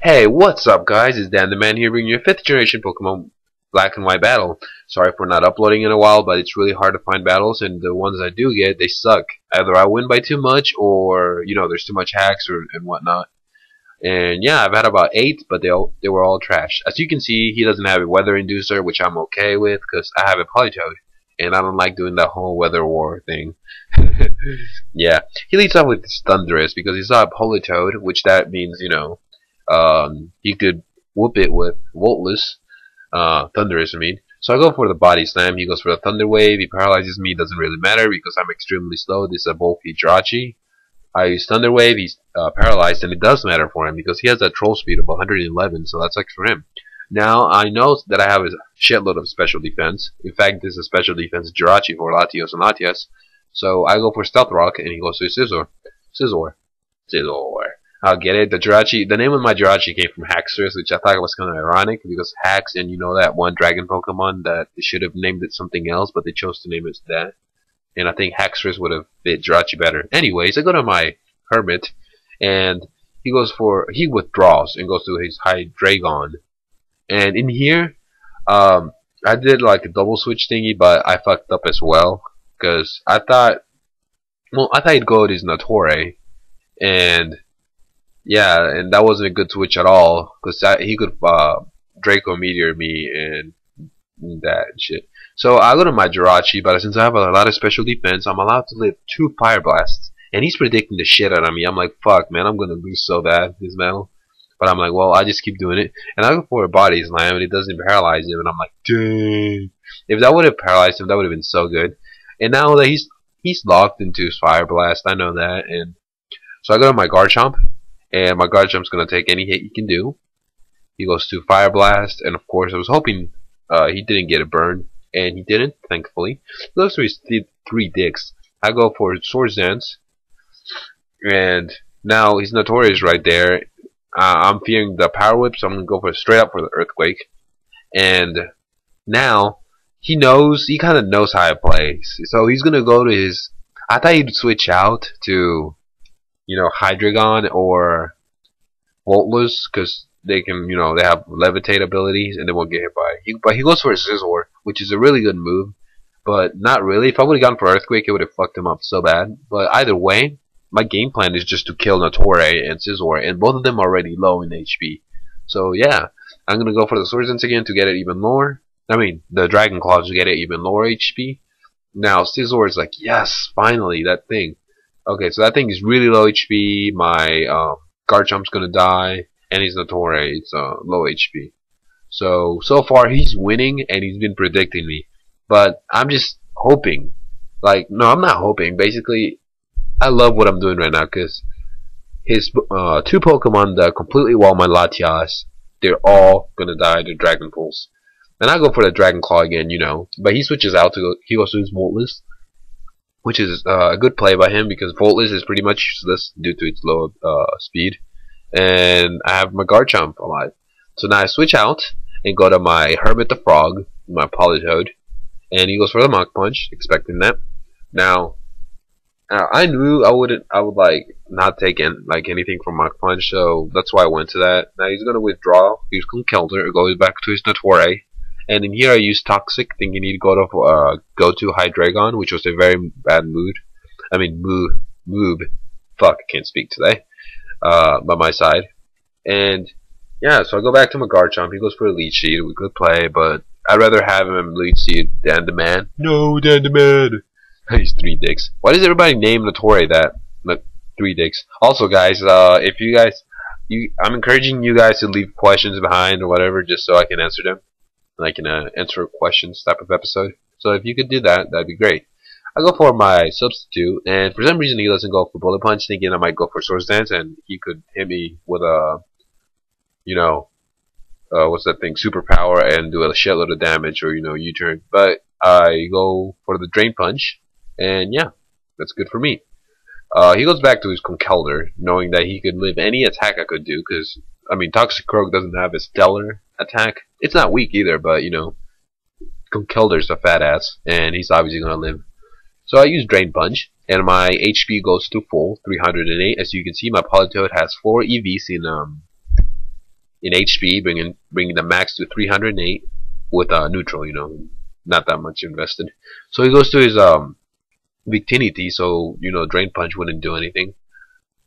Hey, what's up guys? It's Dan the Man here bringing you a 5th generation Pokemon Black and White battle. Sorry for not uploading in a while, but it's really hard to find battles, and the ones I do get, they suck. Either I win by too much, or, there's too much hacks and whatnot. And yeah, I've had about 8, but they were all trash. As you can see, he doesn't have a Weather Inducer, which I'm okay with, because I have a Politoed. And I don't like doing that whole weather war thing. Yeah, he leads off with this Thunderous, because he's not a Politoed, which that means, he could whoop it with Voltless, Thunderous, I mean. So I go for the Body Slam. He goes for the Thunder Wave. He paralyzes me. Doesn't really matter because I'm extremely slow. This is a bulky Jirachi. I use Thunder Wave. He's paralyzed, and it does matter for him because he has a Troll Speed of 111. So that's like for him. Now I know that I have a shitload of special defense. In fact, this is a special defense Jirachi for Latios and Latias. So I go for Stealth Rock, and he goes to Scizor. Scizor. I'll get it. The name of my Jirachi came from Haxorus, which I thought was kind of ironic because Hax, and that one dragon Pokemon that they should have named it something else, but they chose to name it that. And I think Haxorus would have fit Jirachi better. Anyways, I go to my Hermit, and he withdraws and goes to his Hydreigon. And in here, I did like a double switch thingy, but I fucked up as well because I thought he'd go to his Natore, and yeah, and that wasn't a good switch at all because he could Draco Meteor me and that and shit. So I go to my Jirachi, but since I have a lot of special defense, I'm allowed to live 2 Fire Blasts, and he's predicting the shit out of me. I'm like, fuck, man, I'm gonna lose so bad this battle. But I'm like, well, I just keep doing it, and I go for a Body Slam, and it doesn't paralyze him, and I'm like, dang. If that would have paralyzed him, that would have been so good. And now that he's locked into his Fire Blast, I know that, and so I go to my Garchomp. And my Garchomp's going to take any hit he can do. He goes to Fire Blast, and of course I was hoping he didn't get a burn, and he didn't, thankfully. He goes to his 3 dicks. I go for Swords Dance, and now his Natore is right there. I'm fearing the Power Whip, so I'm going to go straight up for the Earthquake. And now he kind of knows how I play. So he's going to go to his... I thought he'd switch out to Hydreigon or Voltless, because they can, they have levitate abilities and they won't get hit by it. But he goes for a Scizor, which is a really good move, but not really. If I would have gone for Earthquake, it would have fucked him up so bad. But either way, my game plan is just to kill Natore and Scizor, and both of them are already low in HP. So yeah, I'm gonna go for the Swords Dance again to get it even lower. I mean, the Dragon Claws to get it even lower HP. Now Scizor is like, yes, finally, that thing. Okay, so that thing is really low HP. My Garchomp's gonna die, and his Natore, it's low HP. So far he's winning, and he's been predicting me. But I'm just hoping. No, I'm not hoping. Basically, I love what I'm doing right now, because his 2 Pokemon that completely wall my Latias, they're all gonna die to Dragon Pulse. And I go for the Dragon Claw again, But he switches out he goes to his Voltless, which is a good play by him because Voltless is pretty much useless due to its low speed. And I have my Garchomp alive. So now I switch out and go to my Hermit the Frog, my Politoed, and he goes for the Mach Punch, expecting that. Now, I knew I would not take anything from Mach Punch, so that's why I went to that. Now he's gonna withdraw. He's gonna counter. It goes back to his Natore. And in here I used Toxic, thinking he'd go to Hydreigon, which was a very bad mood. I mean, moob. Fuck, I can't speak today. By my side. And, yeah, so I go back to my Garchomp. He goes for a Leech Seed. We could play, but I'd rather have him Leech Seed than the man. No, Dan the Man. He's 3 dicks. Why does everybody name Natore that? 3 dicks. Also, guys, if you guys... I'm encouraging you guys to leave questions behind or whatever, just so I can answer them. Like in an answer questions type of episode. So if you could do that, that'd be great. I go for my substitute, and for some reason he doesn't go for Bullet Punch, thinking I might go for Swords Dance, and he could hit me with a, what's that thing, Superpower, and do a shitload of damage, or U-turn. But I go for the Drain Punch, and yeah, that's good for me. He goes back to his Conkeldurr, knowing that he could live any attack I could do, because Toxicroak doesn't have a stellar attack. It's not weak either, but Conkeldurr's a fat ass, and he's obviously gonna live. So I use Drain Punch, and my HP goes to full 308. As you can see, my Politoed has 4 EVs in in HP, bringing the max to 308 with neutral. Not that much invested. So he goes to his Victinity, so Drain Punch wouldn't do anything.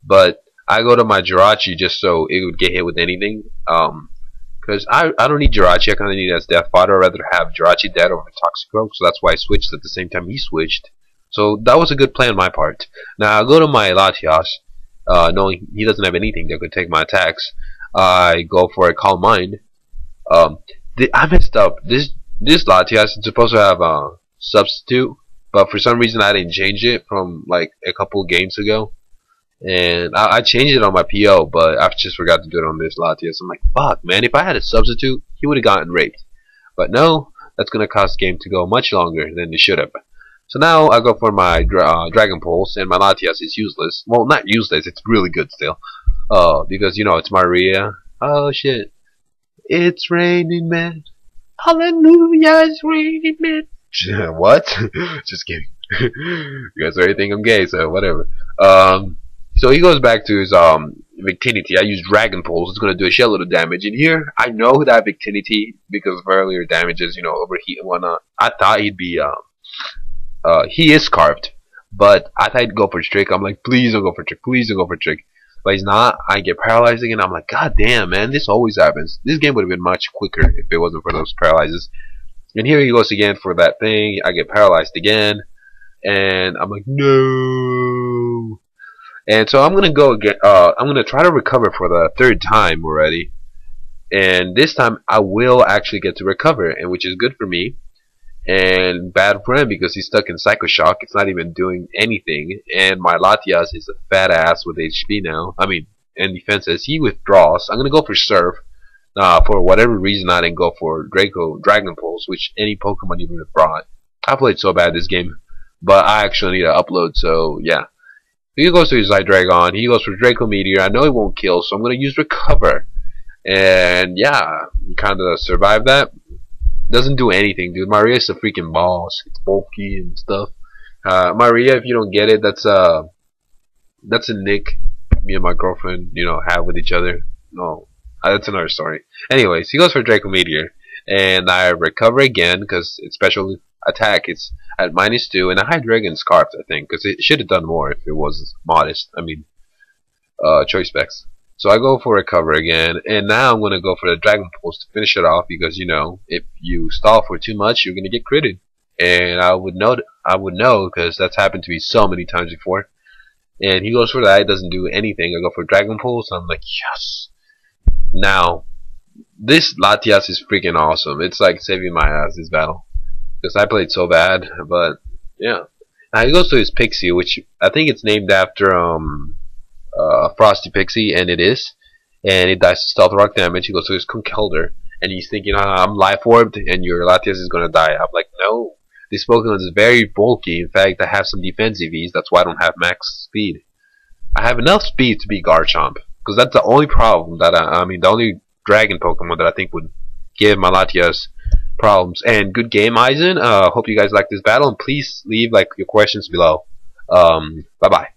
But I go to my Jirachi just so it would get hit with anything. Because I don't need Jirachi, I kind of need it as death fodder. I'd rather have Jirachi dead over Toxicroak, so that's why I switched at the same time he switched. So that was a good play on my part. Now I go to my Latias, knowing he doesn't have anything that could take my attacks. I go for a Calm Mind. I messed up. This Latias is supposed to have a substitute, but for some reason I didn't change it from like a couple games ago. And I changed it on my PO, but I just forgot to do it on this Latias. I'm like, fuck, man, if I had a substitute, he would have gotten raped. But no, that's going to cause the game to go much longer than it should have. So now I go for my Dragon Pulse, and my Latias is useless. Well, not useless, it's really good still. Because, it's Maria. Oh, shit. It's raining, man. Hallelujah, it's raining, man. What? Just kidding. You guys already think I'm gay, so whatever. So he goes back to his Victinity. I use Dragon Pulse. It's going to do a shitload of damage. And here, I know that Victinity, because of earlier damages, overheat and whatnot, I thought he'd be, he is carved. But I thought he'd go for Trick. I'm like, please don't go for Trick. Please don't go for Trick. But he's not. I get paralyzed again. I'm like, god damn, man, this always happens. This game would have been much quicker if it wasn't for those paralyzes. And here he goes again for that thing. I get paralyzed again. And I'm like, no. And so I'm gonna go again. I'm gonna try to recover for the third time already, and this time I will actually get to recover, and which is good for me, and bad for him because he's stuck in Psycho Shock. It's not even doing anything, and my Latias is a fat ass with HP now. I mean, and defenses. He withdraws. I'm gonna go for Surf. For whatever reason, I didn't go for Dragon Pulse, which any Pokemon even have brought. I played so bad this game, but I actually need to upload. So yeah. He goes to his Hydreigon. He goes for Draco Meteor. I know he won't kill, so I'm going to use Recover. And yeah, kind of survive that. Doesn't do anything, dude. Maria's a freaking boss. It's bulky and stuff. Maria, if you don't get it, that's a nick me and my girlfriend, have with each other. No, that's another story. Anyways, he goes for Draco Meteor. And I recover again because it's special attack. It's at -2, and a Hydreigon Scarfed, I think, because it should have done more if it was modest. I mean, choice specs. So I go for recover again, and now I'm gonna go for the Dragon Pulse to finish it off because if you stall for too much, you're gonna get critted, and I would know because that's happened to me so many times before. And he goes for that. It doesn't do anything. I go for Dragon Pulse. And I'm like, yes. Now, this Latias is freaking awesome. It's like saving my ass this battle. Because I played so bad, but yeah. Now he goes to his Pixie, which I think it's named after Frosty Pixie, and it is. And it dies to Stealth Rock damage. He goes to his Conkeldurr, and he's thinking, I'm Life Orbed, and your Latias is gonna die. I'm like, no. This Pokemon is very bulky. In fact, I have some defensive E's. That's why I don't have max speed. I have enough speed to beat Garchomp, because that's the only problem that the only Dragon Pokemon that I think would give my Latias problems. And good game, Aizen. Hope you guys like this battle, and please leave your questions below. Bye bye.